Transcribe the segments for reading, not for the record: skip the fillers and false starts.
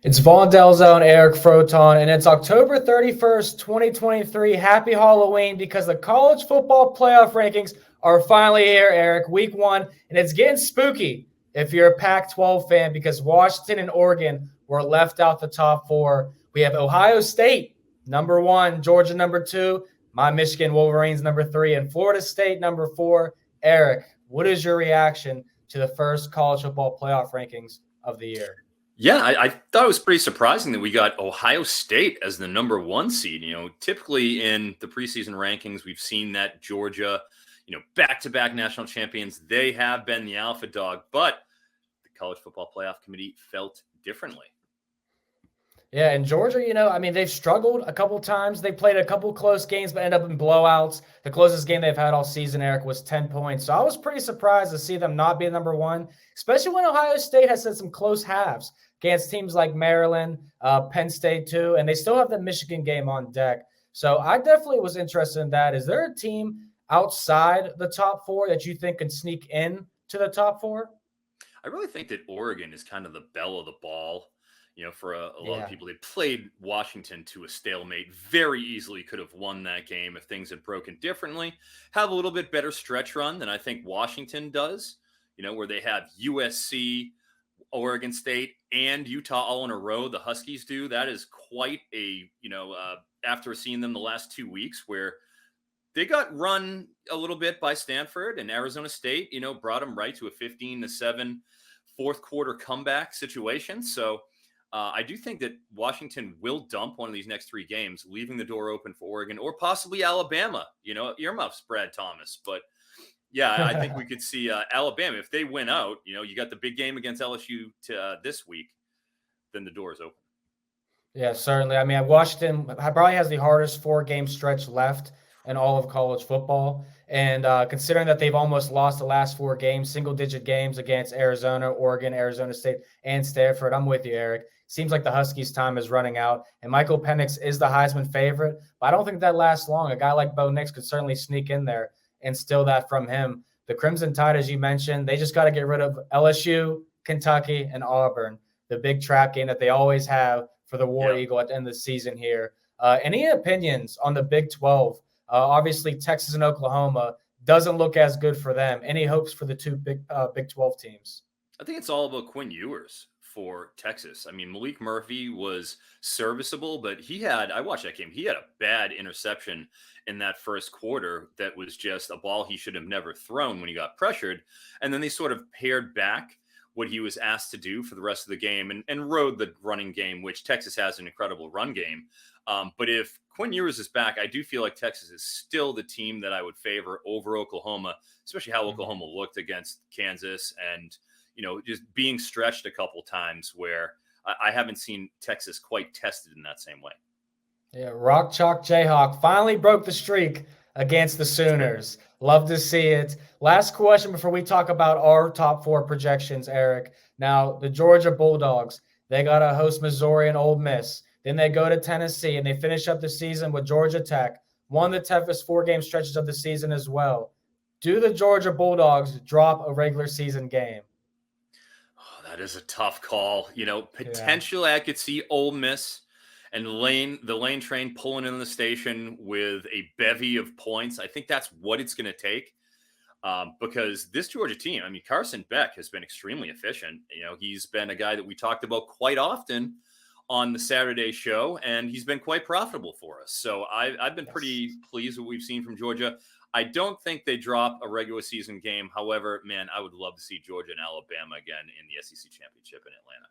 It's Vaughn, Dalzell, and Eric Froton, and it's October 31st, 2023. Happy Halloween, because the college football playoff rankings are finally here, Eric, week one, and it's getting spooky if you're a Pac-12 fan, because Washington and Oregon were left out the top four. We have Ohio State, number one, Georgia, number two, my Michigan Wolverines, number three, and Florida State, number four. Eric, what is your reaction to the first college football playoff rankings of the year? Yeah, I thought it was pretty surprising that we got Ohio State as the number one seed. Typically in the preseason rankings, we've seen that Georgia, back-to-back national champions, they have been the alpha dog, but the College Football Playoff Committee felt differently. Yeah, and Georgia, they've struggled a couple times. They played a couple close games, but ended up in blowouts. The closest game they've had all season, Eric, was 10 points. So I was pretty surprised to see them not be number one, especially when Ohio State has had some close halves against teams like Maryland, Penn State too, and they still have the Michigan game on deck. So I definitely was interested in that. Is there a team outside the top four that you think can sneak in to the top four? I really think that Oregon is kind of the belle of the ball. For a lot of people, they played Washington to a stalemate, very easily could have won that game if things had broken differently. Have a little bit better stretch run than I think Washington does, where they have USC, Oregon State, and Utah all in a row. The Huskies do. That is quite a, after seeing them the last 2 weeks, where they got run a little bit by Stanford, and Arizona State, brought them right to a 15-7 fourth quarter comeback situation. So I do think that Washington will dump one of these next three games, leaving the door open for Oregon or possibly Alabama. Earmuffs, Brad Thomas. But yeah, I think we could see Alabama. If they win out, you got the big game against LSU this week, then the door is open. Yeah, certainly. Washington probably has the hardest four-game stretch left in all of college football. And considering that they've almost lost the last four games, single-digit games against Arizona, Oregon, Arizona State, and Stanford, I'm with you, Eric. Seems like the Huskies' time is running out. And Michael Penix is the Heisman favorite, but I don't think that lasts long. A guy like Bo Nix could certainly sneak in there and steal that from him. The Crimson Tide, as you mentioned, they just got to get rid of LSU, Kentucky, and Auburn, the big trap game that they always have for the War Eagle at the end of the season here. Any opinions on the Big 12? Obviously, Texas and Oklahoma doesn't look as good for them. Any hopes for the two Big 12 teams? I think it's all about Quinn Ewers for Texas. Malik Murphy was serviceable, but I watched that game. He had a bad interception in that first quarter that was just a ball he should have never thrown when he got pressured. And then they sort of pared back what he was asked to do for the rest of the game and rode the running game, which Texas has an incredible run game. But if Quinn Ewers is back, I do feel like Texas is still the team that I would favor over Oklahoma, especially how Oklahoma looked against Kansas and, just being stretched a couple times where I haven't seen Texas quite tested in that same way. Yeah, Rock Chalk Jayhawk finally broke the streak against the Sooners. Love to see it. Last question before we talk about our top four projections, Eric. Now, the Georgia Bulldogs, they got to host Missouri and Ole Miss. Then they go to Tennessee, and they finish up the season with Georgia Tech, one of the toughest four-game stretches of the season as well. Do the Georgia Bulldogs drop a regular season game? Oh, that is a tough call. Potentially I could see Ole Miss and the Lane train pulling in the station with a bevy of points. I think that's what it's going to take because this Georgia team, Carson Beck has been extremely efficient. He's been a guy that we talked about quite often on the Saturday show, and he's been quite profitable for us. So I've been pretty pleased with what we've seen from Georgia. I don't think they drop a regular season game. However, man, I would love to see Georgia and Alabama again in the SEC championship in Atlanta.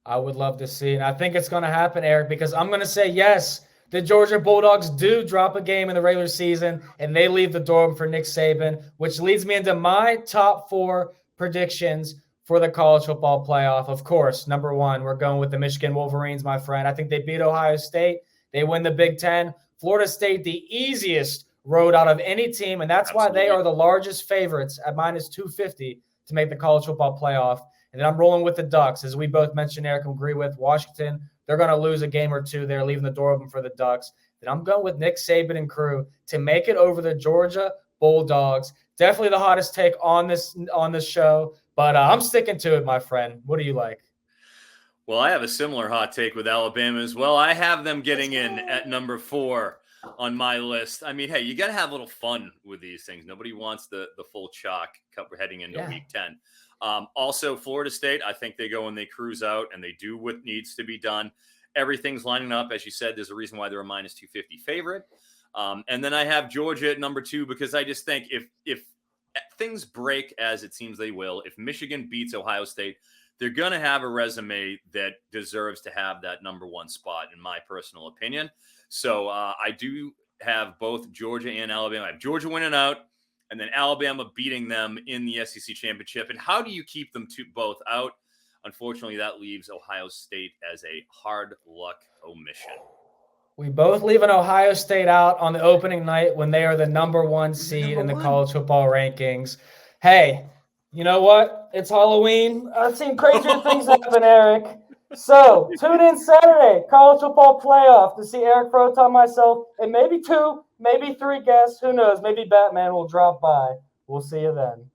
I would love to see, and I think it's going to happen, Eric, because I'm going to say yes. The Georgia Bulldogs do drop a game in the regular season, and they leave the door open for Nick Saban, which leads me into my top four predictions for the college football playoff. Of course, number one, we're going with the Michigan Wolverines, my friend. I think they beat Ohio State. They win the Big Ten. Florida State, the easiest road out of any team, and that's why they are the largest favorites at minus 250 to make the college football playoff. And then I'm rolling with the Ducks, as we both mentioned, Eric, and agree with Washington. They're going to lose a game or two. They're leaving the door open for the Ducks. Then I'm going with Nick Saban and crew to make it over the Georgia Bulldogs. Definitely the hottest take on this show, but I'm sticking to it, my friend. What do you like? Well, I have a similar hot take with Alabama as well. I have them getting in at number 4 on my list. I mean, hey, you got to have a little fun with these things. Nobody wants the full chalk heading into week 10. Also, Florida State, I think they go and they cruise out and they do what needs to be done. Everything's lining up. As you said, there's a reason why they're a minus 250 favorite. And then I have Georgia at number 2 because I just think if things break as it seems they will, if Michigan beats Ohio State, they're going to have a resume that deserves to have that number 1 spot, in my personal opinion. So I do have both Georgia and Alabama. I have Georgia winning out and then Alabama beating them in the SEC championship. And how do you keep them both out? Unfortunately, that leaves Ohio State as a hard luck omission. We both leave an Ohio State out on the opening night when they are the number 1 seed in the college football rankings. Hey, you know what? It's Halloween. I've seen crazier things happen, Eric. So tune in Saturday, college football playoff, to see Eric Froton, myself, and maybe 2, maybe 3 guests. Who knows? Maybe Batman will drop by. We'll see you then.